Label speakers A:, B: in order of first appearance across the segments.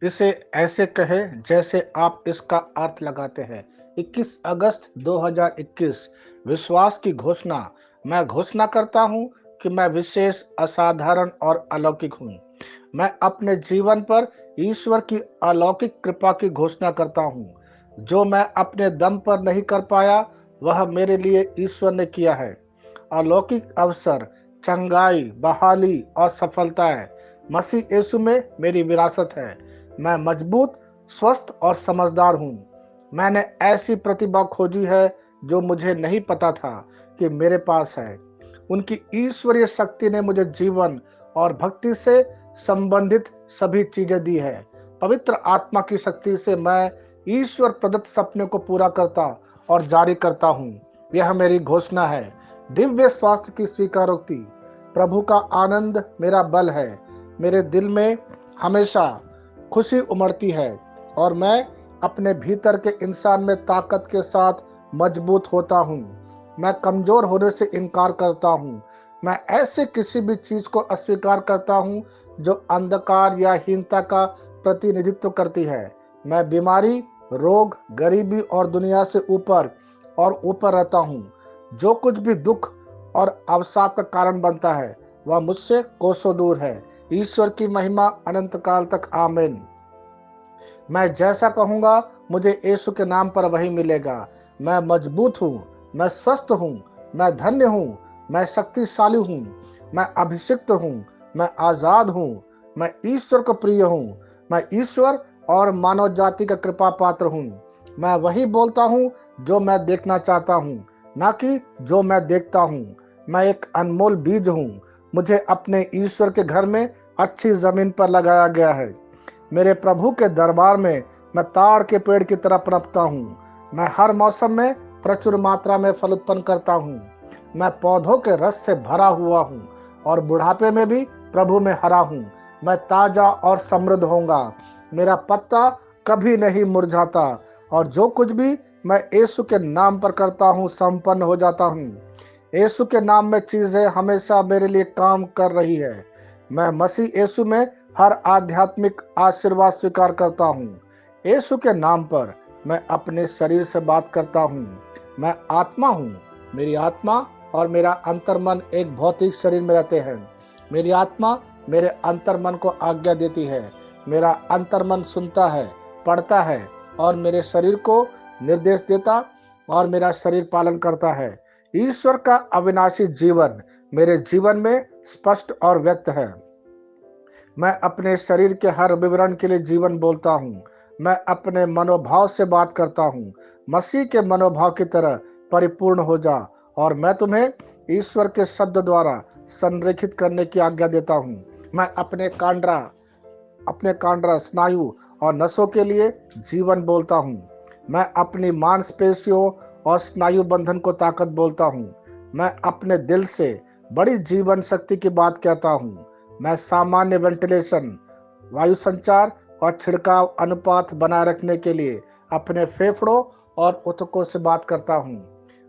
A: इसे ऐसे कहे जैसे आप इसका अर्थ लगाते हैं। 21 अगस्त 2021। विश्वास की घोषणा। मैं घोषणा करता हूँ कि मैं विशेष, असाधारण और अलौकिक हूँ। मैं अपने जीवन पर ईश्वर की अलौकिक कृपा की घोषणा करता हूँ। जो मैं अपने दम पर नहीं कर पाया, वह मेरे लिए ईश्वर ने किया है। अलौकिक अवसर, चंगाई, बहाली और सफलताएं मसीह यीशु में मेरी विरासत है। मैं मजबूत, स्वस्थ और समझदार हूँ। मैंने ऐसी प्रतिभा खोजी है जो मुझे नहीं पता था कि मेरे पास है। उनकी ईश्वरीय शक्ति ने मुझे जीवन और भक्ति से संबंधित सभी चीजें दी है। पवित्र आत्मा की शक्ति से मैं ईश्वर प्रदत्त सपने को पूरा करता और जारी करता हूँ। यह मेरी घोषणा है। दिव्य स्वास्थ्य की स्वीकारोक्ति। प्रभु का आनंद मेरा बल है। मेरे दिल में हमेशा खुशी उमड़ती है और मैं अपने भीतर के इंसान में ताकत के साथ मजबूत होता हूँ। मैं कमजोर होने से इनकार करता हूँ। मैं ऐसे किसी भी चीज को अस्वीकार करता हूँ जो अंधकार या हीनता का प्रतिनिधित्व करती है। मैं बीमारी, रोग, गरीबी और दुनिया से ऊपर रहता हूँ। जो कुछ भी दुख और अवसाद का कारण बनता है, वह मुझसे कोसों दूर है। ईश्वर की महिमा अनंत काल तक। आमीन। मैं जैसा कहूँगा, मुझे यीशु के नाम पर वही मिलेगा। मैं मजबूत हूँ, मैं स्वस्थ हूँ, मैं धन्य हूँ, मैं शक्तिशाली हूँ, मैं अभिषिक्त हूँ, मैं आजाद हूँ, मैं ईश्वर को प्रिय हूँ, मैं ईश्वर और मानव जाति का कृपा पात्र हूँ। मैं वही बोलता हूँ जो मैं देखना चाहता हूँ, ना कि जो मैं देखता हूँ। मैं एक अनमोल बीज हूँ। मुझे अपने ईश्वर के घर में अच्छी जमीन पर लगाया गया है। मेरे प्रभु के दरबार में मैं ताड़ के पेड़ की तरह पनपता हूँ। मैं हर मौसम में प्रचुर मात्रा में फल उत्पन्न करता हूँ। मैं पौधों के रस से भरा हुआ हूँ और बुढ़ापे में भी प्रभु में हरा हूँ। मैं ताजा और समृद्ध होऊंगा। मेरा पत्ता कभी नहीं मुरझाता और जो कुछ भी मैं यीशु के नाम पर करता हूँ, संपन्न हो जाता हूँ। यीशु के नाम में चीजें हमेशा मेरे लिए काम कर रही है। मैं मसीह यीशु में हर आध्यात्मिक आशीर्वाद स्वीकार करता हूँ। यीशु के नाम पर मैं अपने शरीर से बात करता हूँ। मैं आत्मा हूँ। मेरी आत्मा और मेरा अंतर्मन एक भौतिक शरीर में रहते हैं। मेरी आत्मा मेरे अंतर्मन को आज्ञा देती है। मेरा अंतर्मन सुनता है, पढ़ता है और मेरे शरीर को निर्देश देता और मेरा शरीर पालन करता है। ईश्वर का अविनाशी जीवन मेरे जीवन में स्पष्ट और व्यक्त है। मैं अपने शरीर के हर विवरण के लिए जीवन बोलता हूँ। मैं अपने मनोभाव से बात करता हूँ। मसीह के मनोभाव की तरह परिपूर्ण हो जा और मैं तुम्हें ईश्वर के शब्द द्वारा संरेखित करने की आज्ञा देता हूँ। मैं अपने कांड्रा, स्नायु और नसों के लिए जीवन बोलता हूँ। मैं अपनी मांसपेशियों और स्नायु बंधन को ताकत बोलता हूँ। मैं अपने दिल से बड़ी जीवन शक्ति की बात कहता हूँ। मैं सामान्य वेंटिलेशन, वायु संचार और छिड़काव अनुपात बनाए रखने के लिए अपने फेफड़ों और ऊतकों से बात करता हूँ।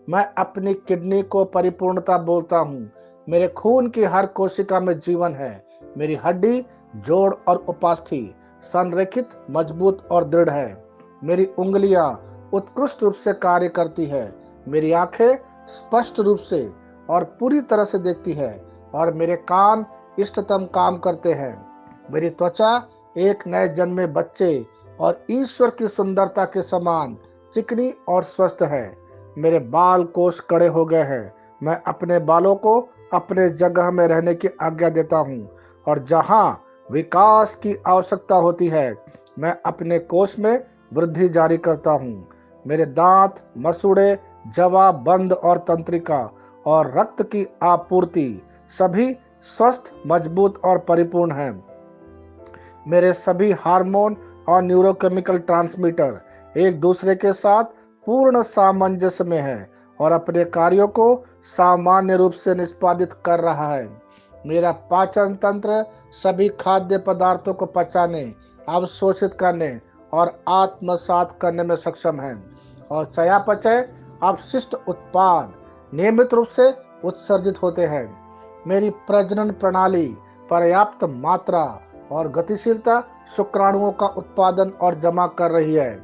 A: मैं अपनी किडनी को परिपूर्णता बोलता हूँ। मेरे खून की हर कोशिका में जीवन है। मेरी हड्डी, जोड़ और उपास्थि संरेखित, मजबूत और दृढ़ है। मेरी उंगलियां उत्कृष्ट रूप से कार्य करती है। मेरी आंखें स्पष्ट रूप से और पूरी तरह से देखती है और मेरे कान इष्टतम काम करते हैं। मेरी त्वचा एक नए जन्मे बच्चे और ईश्वर की सुंदरता के समान चिकनी और स्वस्थ है। मेरे बाल कोष कड़े हो गए हैं। मैं अपने बालों को अपने जगह में रहने की आज्ञा देता हूँ और जहाँ विकास की आवश्यकता होती है, मैं अपने कोष में वृद्धि जारी करता हूँ। मेरे दांत, मसूड़े, जवा, बंद और तंत्रिका और रक्त की आपूर्ति सभी स्वस्थ, मजबूत और परिपूर्ण हैं। मेरे सभी हार्मोन और न्यूरोकेमिकल ट्रांसमीटर एक दूसरे के साथ पूर्ण सामंजस्य में है और अपने कार्यों को सामान्य रूप से निष्पादित कर रहा है। मेरा पाचन तंत्र सभी खाद्य पदार्थों को पचाने, अवशोषित करने और आत्मसात करने में सक्षम है और चयापचय अपशिष्ट उत्पाद नियमित रूप से उत्सर्जित होते हैं। मेरी प्रजनन प्रणाली पर्याप्त मात्रा और गतिशीलता शुक्राणुओं का उत्पादन और जमा कर रही है।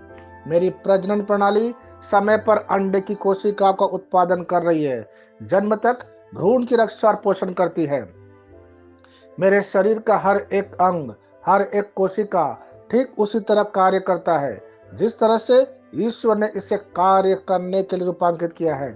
A: मेरी प्रजनन प्रणाली समय पर अंडे की कोशिका का उत्पादन कर रही है, जन्म तक भ्रूण की रक्षा और पोषण करती है। मेरे शरीर का हर एक अंग, हर एक कोशिका ठीक उसी तरह कार्य करता है जिस तरह से ईश्वर ने इसे कार्य करने के लिए रूपांकित किया है।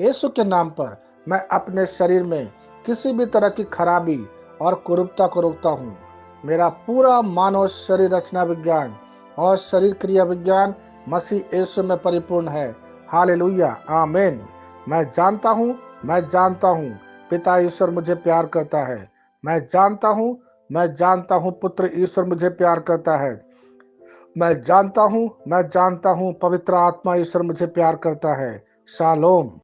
A: यीशु के नाम पर मैं अपने शरीर में किसी भी तरह की खराबी और कुरूपता को रोकता हूँ। मेरा पूरा मानव शरीर रचना विज्ञान और शरीर क्रिया विज्ञान मसीह यीशु में परिपूर्ण है। हालेलुया, आमीन। मैं जानता हूँ पिता ईश्वर मुझे प्यार करता है। मैं जानता हूँ पुत्र ईश्वर मुझे प्यार करता है। मैं जानता हूँ पवित्र आत्मा ईश्वर मुझे प्यार करता है। शालोम।